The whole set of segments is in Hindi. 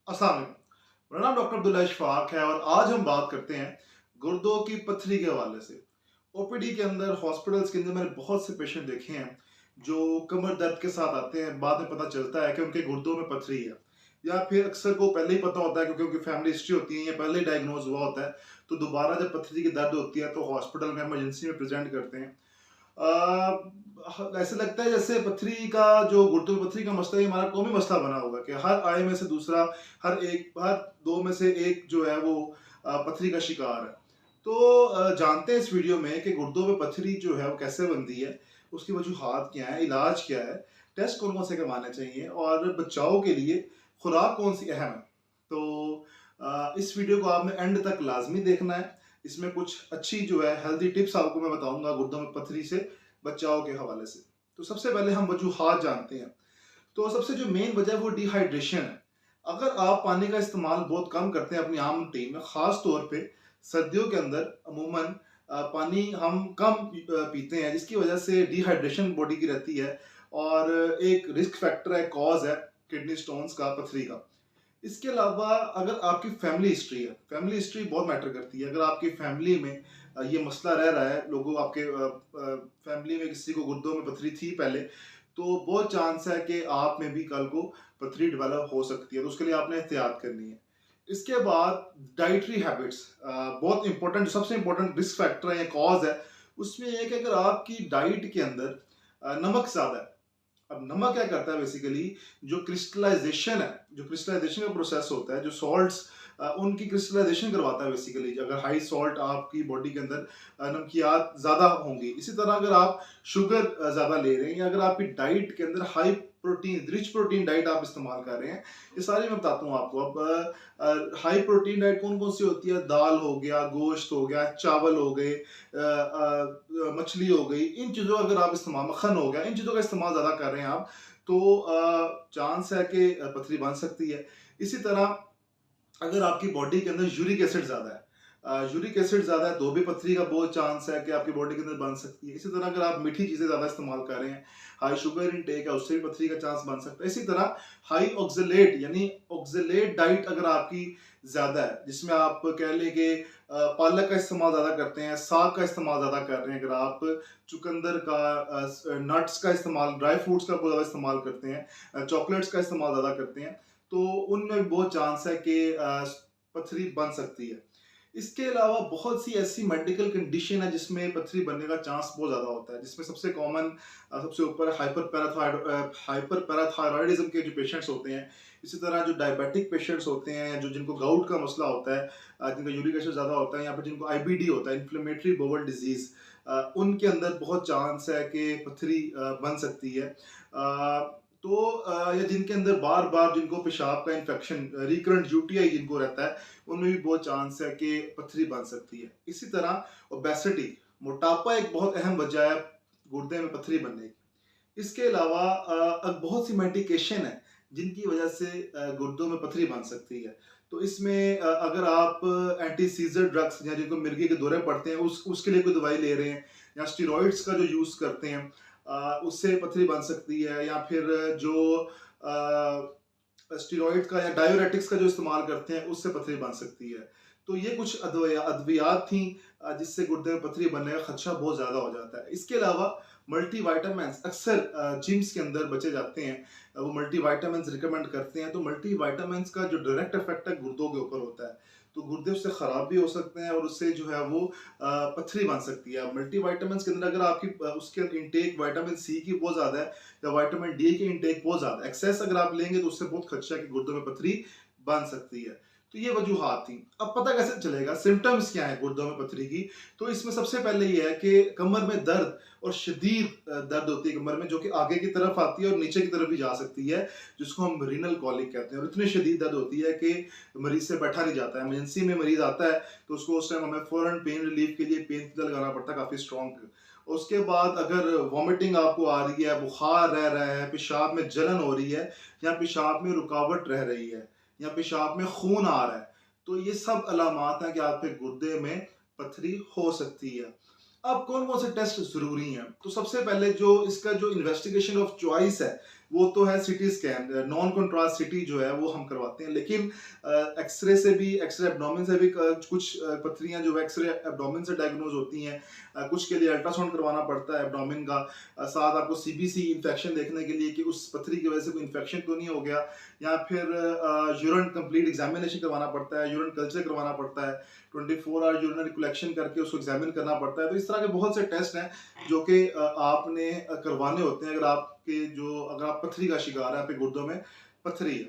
अस्सलाम वालेकुम। मेरा नाम डॉक्टर अब्दुल्ला इशफाक है और आज हम बात करते हैं गुर्दों की पथरी के हवाले से। ओपीडी के अंदर, हॉस्पिटल्स के अंदर मैंने बहुत से पेशेंट देखे हैं जो कमर दर्द के साथ आते हैं। बाद में पता चलता है कि उनके गुर्दों में पथरी है, या फिर अक्सर को पहले ही पता होता है क्योंकि उनकी फैमिली हिस्ट्री होती है या पहले ही डायग्नोज हुआ होता है। तो दोबारा जब पथरी की दर्द होती है तो हॉस्पिटल में इमरजेंसी में प्रेजेंट करते हैं। ऐसे लगता है जैसे पथरी का जो गुर्दों की पथरी का मसला है, ये हमारा कौमी मसला बना होगा कि हर आए में से दूसरा, हर दो में से एक जो है वो पथरी का शिकार है। तो जानते हैं इस वीडियो में कि गुर्दों में पथरी जो है वो कैसे बनती है, उसकी वजूहात क्या है, इलाज क्या है, टेस्ट कौन कौन से करवाने चाहिए और बचाव के लिए खुराक कौन सी अहम है। तो इस वीडियो को आपने एंड तक लाजमी देखना है। इसमें कुछ अच्छी जो है हेल्दी टिप्स आपको मैं बताऊंगा गुर्दों में पथरी से बचाव के हवाले से। तो सबसे पहले हम वजूहात जानते हैं। तो सबसे जो मेन वजह है वो डिहाइड्रेशन है। अगर आप पानी का इस्तेमाल बहुत कम करते हैं अपनी आम रूटीन में, ख़ास तौर पे सर्दियों के अंदर अमूमन पानी हम कम पीते हैं, जिसकी वजह से डिहाइड्रेशन बॉडी की रहती है और एक रिस्क फैक्टर है, कॉज है किडनी स्टोन्स का, पथरी का। इसके अलावा अगर आपकी फैमिली हिस्ट्री है, फैमिली हिस्ट्री बहुत मैटर करती है। अगर आपकी फैमिली में ये मसला रह रहा है, लोगों आपके फैमिली में किसी को गुर्दों में पथरी थी पहले, तो बहुत चांस है कि आप में भी कल को पथरी डेवलप हो सकती है। तो उसके लिए आपने एहतियात करनी है। इसके बाद डाइटरी हैबिट्स बहुत इंपॉर्टेंट, सबसे इंपॉर्टेंट रिस्क फैक्टर है या कॉज है। उसमें एक है, अगर आपकी डाइट के अंदर नमक ज़्यादा है। अब नमक क्या करता है बेसिकली, जो क्रिस्टलाइजेशन है, जो क्रिस्टलाइजेशन का प्रोसेस होता है, जो सॉल्ट्स उनकी क्रिस्टलाइजेशन करवाता है बेसिकली। अगर हाई सॉल्ट आपकी बॉडी के अंदर नमकियात ज़्यादा होंगी। इसी तरह अगर आप शुगर ज़्यादा ले रहे हैं या अगर आपकी डाइट के अंदर high protein, rich protein diet आप इस्तेमाल कर रहे हैं, ये सारी मैं बताता हूँ आपको। अब हाई प्रोटीन डाइट कौन कौन सी होती है? दाल हो गया, गोश्त हो गया, चावल हो गए, मछली हो गई। इन चीज़ों का अगर आप इस्तेमाल, मक्खन हो गया, इन चीज़ों का इस्तेमाल ज़्यादा कर रहे हैं आप, तो चांस है कि पथरी बन सकती है। इसी तरह अगर आपकी बॉडी के अंदर यूरिक एसिड ज़्यादा है, यूरिक एसिड ज़्यादा है, तो भी पथरी का बहुत चांस है कि आपकी बॉडी के अंदर बन सकती है। इसी तरह अगर आप मीठी चीज़ें ज़्यादा इस्तेमाल कर रहे हैं, हाई शुगर इनटेक है, उससे भी पथरी का चांस बन सकता है। इसी तरह हाई ऑक्जेलेट यानी ऑक्जेलेट डाइट अगर आपकी ज़्यादा है, जिसमें आप कह लें कि पालक का इस्तेमाल ज़्यादा करते हैं, साग का इस्तेमाल ज़्यादा कर रहे हैं, अगर आप चुकंदर का, नट्स का इस्तेमाल, ड्राई फ्रूट्स का बहुत ज़्यादा इस्तेमाल करते हैं, चॉकलेट्स का इस्तेमाल ज़्यादा करते हैं, तो उनमें भी बहुत चांस है कि पथरी बन सकती है। इसके अलावा बहुत सी ऐसी मेडिकल कंडीशन है जिसमें पथरी बनने का चांस बहुत ज़्यादा होता है, जिसमें सबसे कॉमन, सबसे ऊपर हाइपर पैराथायरॉयडिज्म के जो पेशेंट्स होते हैं। इसी तरह जो डायबिटिक पेशेंट्स होते हैं, जो जिनको गाउट का मसला होता है, जिनका यूरिक एसिड ज़्यादा होता है, या फिर जिनको आईबीडी होता है, इन्फ्लेमेटरी बाउल डिजीज़, उनके अंदर बहुत चांस है कि पथरी बन सकती है। तो या जिनके अंदर बार बार, जिनको पेशाब का इन्फेक्शन, रिकरेंट यूटीआई जिनको रहता है, उनमें भी बहुत चांस है कि पथरी बन सकती है। इसी तरह ओबेसिटी, मोटापा एक बहुत अहम वजह है गुर्दे में पथरी बनने की। इसके अलावा बहुत सी मेडिकेशन है जिनकी वजह से गुर्दों में पथरी बन सकती है। तो इसमें अगर आप एंटी सीजर ड्रग्स, या जिनको मिर्गी के दौरे पड़ते हैं, उसके लिए कोई दवाई ले रहे हैं, या स्टीरॉइड्स का जो यूज़ करते हैं, उससे पथरी बन सकती है। या फिर जो स्टीरॉइड का या डायूरेटिक्स का जो इस्तेमाल करते हैं, उससे पथरी बन सकती है। तो ये कुछ अद्वियात थी जिससे गुर्दे में पथरी बनने का खदशा बहुत ज़्यादा हो जाता है। इसके अलावा मल्टीविटामिन्स अक्सर जिम्स के अंदर बचे जाते हैं, वो मल्टीविटामिन्स रिकमेंड करते हैं। तो मल्टीविटामिन्स का जो डायरेक्ट इफेक्ट है गुर्दों के ऊपर होता है, तो गुर्दे उससे ख़राब भी हो सकते हैं और उससे जो है वो पथरी बन सकती है। मल्टीविटामिन्स के अंदर अगर आपकी उसके इंटेक विटामिन सी की बहुत ज़्यादा है, या विटामिन डी की इंटेक बहुत ज़्यादा एक्सेस अगर आप लेंगे, तो उससे बहुत खदशा है कि गुर्दों में पथरी बन सकती है। तो ये वजूहात थी। अब पता कैसे चलेगा सिम्टम्स क्या है गुर्दों में पथरी की? तो इसमें सबसे पहले ये है कि कमर में दर्द और शदीद दर्द होती है कमर में, जो कि आगे की तरफ आती है और नीचे की तरफ भी जा सकती है, जिसको हम रीनल कॉलिक कहते हैं। और इतनी शदीद दर्द होती है कि मरीज से बैठा नहीं जाता है। इमरजेंसी में मरीज आता है तो उसको उस टाइम हमें फौरन पेन रिलीफ के लिए पेन किलर लगाना पड़ता है, काफ़ी स्ट्रॉन्ग। उसके बाद अगर वॉमिटिंग आपको आ रही है, बुखार रह रहा है, पेशाब में जलन हो रही है, या पेशाब में रुकावट रह रही है, या पेशाब में खून आ रहा है, तो ये सब अलामात हैं कि आपके गुर्दे में पथरी हो सकती है। अब कौन कौन से टेस्ट ज़रूरी हैं? तो सबसे पहले जो इसका जो इन्वेस्टिगेशन ऑफ चॉइस है, वो तो है सीटी स्कैन, नॉन कंट्रास्ट सीटी जो है वो हम करवाते हैं, लेकिन एक्सरे से भी, एक्सरे एब्डोमेन से भी कुछ पथरियां जो एक्सरे एब्डोमेन से डायग्नोज होती हैं। कुछ के लिए अल्ट्रासाउंड करवाना पड़ता है एब्डोमेन का, साथ आपको सीबीसी इन्फेक्शन देखने के लिए कि उस पथरी की वजह से कोई इन्फेक्शन तो नहीं हो गया, या फिर यूरिन कंप्लीट एग्जामिनेशन करवाना पड़ता है, यूरिन कल्चर करवाना पड़ता है, 24 आवर यूरिनरी कलेक्शन करके उसको एग्जामिन करना पड़ता है। तो इस तरह के बहुत से टेस्ट हैं जो कि आपने करवाने होते हैं अगर आप पथरी का शिकार है, आपके गुर्दों में पथरी है।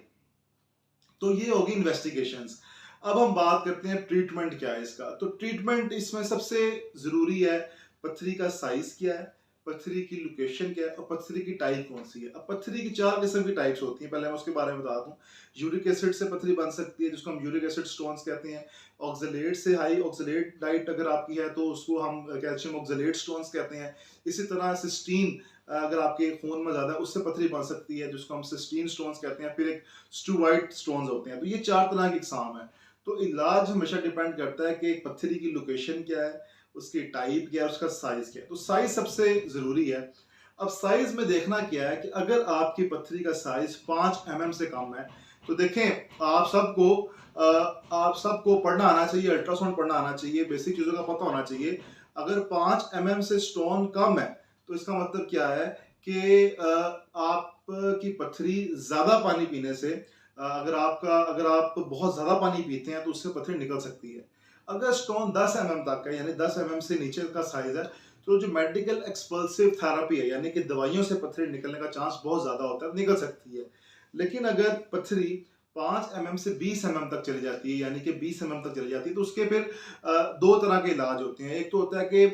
तो ये होगी इन्वेस्टिगेशंस। अब हम बात करते हैं ट्रीटमेंट क्या है इसका। तो ट्रीटमेंट इसमें सबसे ज़रूरी है, पथरी का साइज़ क्या है, पथरी की लोकेशन क्या है और पथरी की टाइप कौन सी है। अब पथरी की 4 किस्म की टाइप्स होती हैं, पहले मैं उसके बारे में बता दूं। यूरिक एसिड से पथरी बन सकती है, जिसको हम यूरिक एसिड स्टोन्स कहते हैं। ऑक्सलेट से, हाई ऑक्सलेट डाइट अगर आपकी है तो उसको हम कैल्शियम ऑक्सलेट स्टोन्स कहते हैं। इसी तरह सिस्टीन अगर आपके खून में ज़्यादा, उससे पथरी बन सकती है, जिसको हम सिस्टीन स्टोन्स कहते हैं। फिर एक स्टूवाइट स्टोन्स होते हैं। तो ये 4 तरह की इकसाम है। तो इलाज हमेशा डिपेंड करता है कि एक पत्थरी की लोकेशन क्या है, उसकी टाइप क्या है, उसका साइज क्या है। तो साइज सबसे जरूरी है। अब साइज में देखना क्या है कि अगर आपकी पत्थरी का साइज 5 mm से कम है, तो देखें आप सबको पढ़ना आना चाहिए, अल्ट्रासाउंड पढ़ना आना चाहिए, बेसिक चीजों का पता होना चाहिए। अगर 5 mm से स्टोन कम है तो इसका मतलब क्या है कि आपकी पत्थरी ज्यादा पानी पीने से, अगर आप बहुत ज्यादा पानी पीते हैं तो उससे पथरी निकल सकती है। अगर स्टोन 10 mm तक है, यानी 10 mm से नीचे का साइज है, तो जो मेडिकल एक्सपल्सिव थेरेपी है, यानी कि दवाइयों से पथरी निकलने का चांस बहुत ज्यादा होता है, निकल सकती है। लेकिन अगर पथरी 5 mm से 20 mm तक चली जाती है, यानी कि 20 mm तक चली जाती है, तो उसके फिर दो तरह के इलाज होते हैं। एक तो होता है कि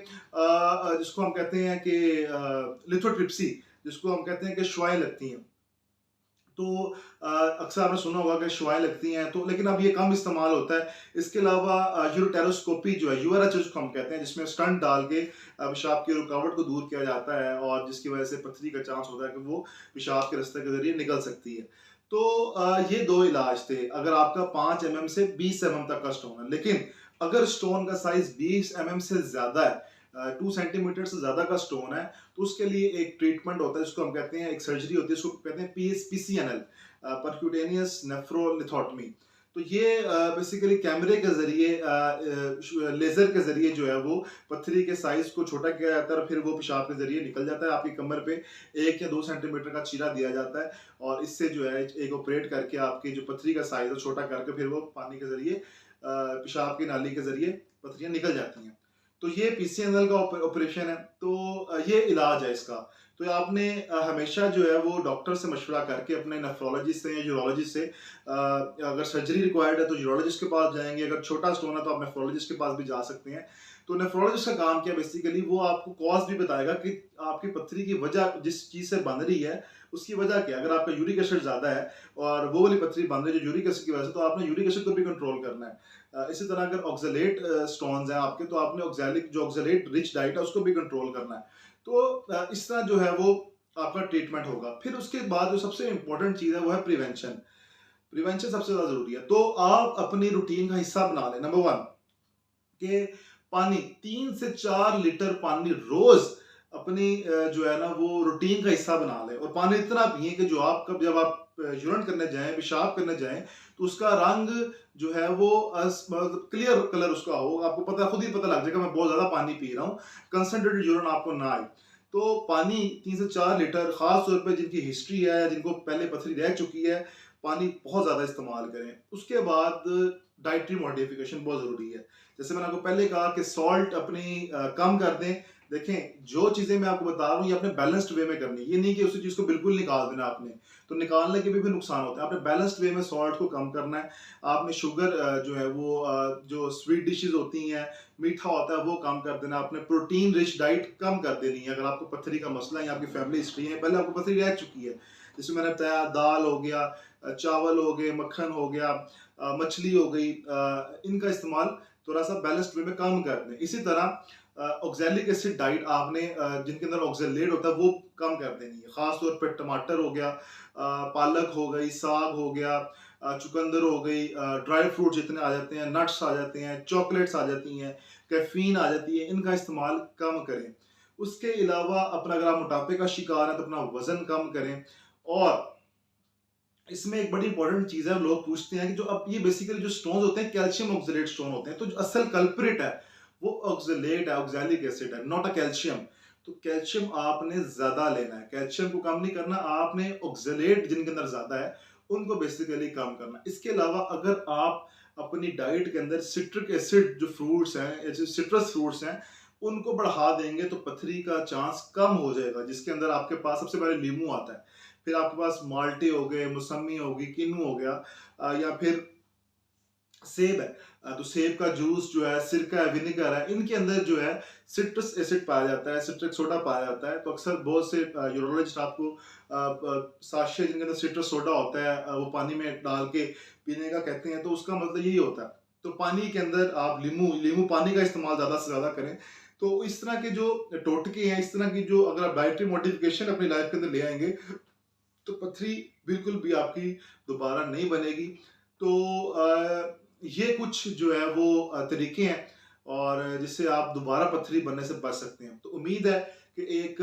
जिसको हम कहते हैं कि लिथोट्रिप्सी, जिसको हम कहते हैं कि शुआएं लगती हैं। तो अक्सर आपने सुना होगा कि शुआएं लगती हैं, तो लेकिन अब ये कम इस्तेमाल होता है। इसके अलावा यूरोटेरोस्कोपी जो है, यूआरएच जिसको हम कहते हैं, जिसमें स्टंट डाल के पेशाब की रुकावट को दूर किया जाता है, और जिसकी वजह से पथरी का चांस होता है कि वो पेशाब के रास्ते के जरिए निकल सकती है। तो ये दो इलाज थे अगर आपका 5 mm से 20 mm तक का स्टोन है। लेकिन अगर स्टोन का साइज 20 mm से ज्यादा है, 2 सेंटीमीटर से ज्यादा का स्टोन है, तो उसके लिए एक ट्रीटमेंट होता है, जिसको हम कहते हैं, एक सर्जरी होती है, उसको कहते हैं पीसीएनएल, परक्यूटेनियस नेफ्रोलिथोटमी। तो ये बेसिकली कैमरे के जरिए, लेजर के जरिए जो है वो पत्थरी के साइज को छोटा किया जाता है, और फिर वो पेशाब के जरिए निकल जाता है। आपकी कमर पे 1 या 2 सेंटीमीटर का चीरा दिया जाता है, और इससे जो है एक ऑपरेट करके आपकी जो पत्थरी का साइज है छोटा करके, फिर वो पानी के जरिए, पेशाब की नाली के जरिए पत्थरियां निकल जाती हैं। तो ये पीसीएनएल का ऑपरेशन है। तो ये इलाज है इसका। तो आपने हमेशा जो है वो डॉक्टर से मशवरा करके, अपने नेफ्रोलॉजिस्ट से या यूरोलॉजिस्ट से, अगर सर्जरी रिक्वायर्ड है तो यूरोलॉजिस्ट के पास जाएंगे, अगर छोटा स्टोन है तो आप नेफ्रोलॉजिस्ट के पास भी जा सकते हैं। तो नेफ्रोलॉजिस्ट का काम क्या, बेसिकली वो आपको कॉज भी बताएगा कि आपकी पत्थरी की वजह जिस चीज से बन रही है उसकी वजह क्या है। अगर आपका यूरिक एसिड ज्यादा है और वो वाली पत्थरी बन रही है जो यूरिक एसिड की वजह से, तो आपने यूरिक एसिड को भी कंट्रोल करना है। इसी तरह अगर ऑक्सलेट स्टोन्स हैं आपके, तो आपने ऑक्सलेट रिच डाइट है उसको भी कंट्रोल करना है। तो इस तरह जो है वो आपका ट्रीटमेंट होगा। फिर उसके बाद जो सबसे इंपॉर्टेंट चीज है वो है प्रिवेंशन। प्रिवेंशन सबसे ज्यादा जरूरी है। तो आप अपनी रूटीन का हिस्सा बना लें, नंबर 1 कि पानी 3 से 4 लीटर पानी रोज अपनी जो है ना वो रूटीन का हिस्सा बना लें। और पानी इतना पिए कि जब आप यूरिन करने जाएं, पेशाब करने जाएं, तो उसका रंग जो है वो क्लियर कलर उसका हो। आपको खुद ही पता लग जाएगा मैं बहुत ज्यादा पानी पी रहा हूँ, कंसंट्रेटेड यूरिन आपको ना आए। तो पानी 3 से 4 लीटर, खास तौर पे जिनकी हिस्ट्री है, जिनको पहले पथरी रह चुकी है, पानी बहुत ज्यादा इस्तेमाल करें। उसके बाद डाइटरी मॉडिफिकेशन बहुत जरूरी है। जैसे मैंने आपको पहले कहा कि सॉल्ट अपनी कम कर दें। देखें, जो चीजें मैं आपको बता रहा हूँ ये आपने बैलेंस्ड वे में करनी है। ये नहीं कि उसी चीज को बिल्कुल निकाल देना आपने, तो निकालने के भी नुकसान होते हैं। आपने बैलेंस्ड वे में सॉल्ट को कम करना है। आपने शुगर जो है वो जो स्वीट डिशेज होती हैं, मीठा होता है, वो कम कर देना। आपने प्रोटीन रिच डाइट कम कर देनी है। अगर आपको पथरी का मसला है या आपकी फैमिली हिस्ट्री है, पहले आपको पथरी रह चुकी है, जिसमें मैंने बताया दाल हो गया, चावल हो गए, मक्खन हो गया, मछली हो गई, इनका इस्तेमाल थोड़ा सा बैलेंस्ड वे में कम कर दें। इसी तरह ऑक्सैलिक एसिड डाइट आपने जिनके अंदर ऑक्सलेट होता है वो कम कर देनी है। खास तौर पर टमाटर हो गया, पालक हो गई, साग हो गया, चुकंदर हो गई, ड्राई फ्रूट जितने आ जाते हैं, नट्स आ जाते हैं, चॉकलेट्स आ जाती हैं, कैफीन आ जाती है, इनका इस्तेमाल कम करें। उसके अलावा अपना, अगर आप मोटापे का शिकार है तो अपना वजन कम करें। और इसमें एक बड़ी इंपॉर्टेंट चीज है, लोग पूछते हैं कि जो अब ये बेसिकली जो स्टोन्स होते हैं कैल्शियम ऑक्सलेट स्टोन होते हैं, तो जो असल कल्प्रिट है वो ऑक्सलेट है, ऑक्सैलिक एसिड है, नॉट अ कैल्शियम। तो कैल्शियम आपने ज्यादा लेना है, कैल्शियम को कम नहीं करना, आपने ऑक्सलेट जिनके अंदर ज्यादा है उनको बेसिकली कम करना। इसके अलावा अगर आप अपनी डाइट के अंदर सिट्रिक एसिड जो फ्रूट्स हैं, जो सिट्रस फ्रूट्स हैं, उनको बढ़ा देंगे तो पथरी का चांस कम हो जाएगा, जिसके अंदर आपके पास सबसे पहले नींबू आता है, फिर आपके पास माल्टे हो गए, मौसमी होगी, किन्नू हो गया, या फिर सेब है। तो सेब का जूस जो है, सिरका है, विनेगर है, इनके अंदर जो है सिट्रस एसिड पाया जाता है, सिट्रिक सोडा पाया जाता है। तो अक्सर बहुत से यूरोलॉजिस्ट आपको साशे जिनके अंदर सिट्रस सोडा होता है वो पानी में डाल के पीने का कहते हैं, तो उसका मतलब यही होता है। तो पानी के अंदर आप नींबू नींबू पानी का इस्तेमाल ज़्यादा से ज़्यादा करें। तो इस तरह के जो टोटके हैं, इस तरह की जो अगर आप डाइटरी मॉडिफिकेशन अपनी लाइफ के अंदर ले आएंगे तो पथरी बिल्कुल भी आपकी दोबारा नहीं बनेगी। तो ये कुछ जो है वो तरीके हैं और जिससे आप दोबारा पथरी बनने से बच सकते हैं। तो उम्मीद है कि एक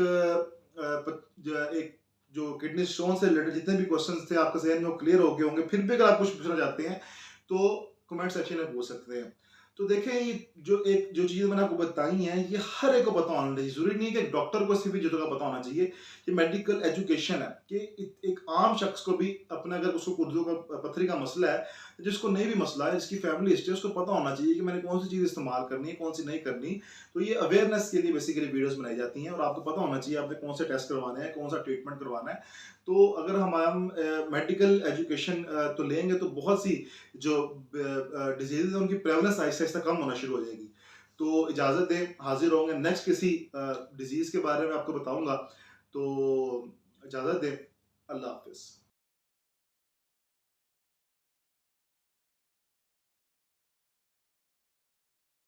जो किडनी स्टोन से रिलेटेड जितने भी क्वेश्चंस थे आपके ज़हन में वो क्लियर हो गए होंगे। फिर भी अगर आप कुछ पूछना चाहते हैं तो कमेंट सेक्शन में पूछ सकते हैं। तो देखें, ये जो चीज़ें मैंने आपको बताई हैं ये हर एक को पता होना चाहिए। ज़रूरी नहीं है कि डॉक्टर को सिर्फ ये जगह पता होना चाहिए। ये मेडिकल एजुकेशन है कि एक आम शख्स को भी अपना, अगर उसको गुर्दों का पथरी का मसला है, जिसको नहीं भी मसला है, जिसकी फैमिली हिस्ट्री है, उसको पता होना चाहिए कि मैंने कौन सी चीज़ इस्तेमाल करनी है, कौन सी नहीं करनी। तो ये अवेयरनेस के लिए बेसिकली वीडियोस बनाई जाती हैं और आपको पता होना चाहिए आपने कौन से टेस्ट करवाने हैं, कौन सा ट्रीटमेंट करवाना है। तो अगर हम मेडिकल एजुकेशन तो लेंगे तो बहुत सी जो डिजीजेज है उनकी प्रेवलेंस आहिस्ता आहिस्ता कम होना शुरू हो जाएगी। तो इजाज़त दें, हाजिर होंगे नेक्स्ट किसी डिजीज़ के बारे में आपको बताऊंगा। तो इजाज़त दें, अल्लाह हाफिज़।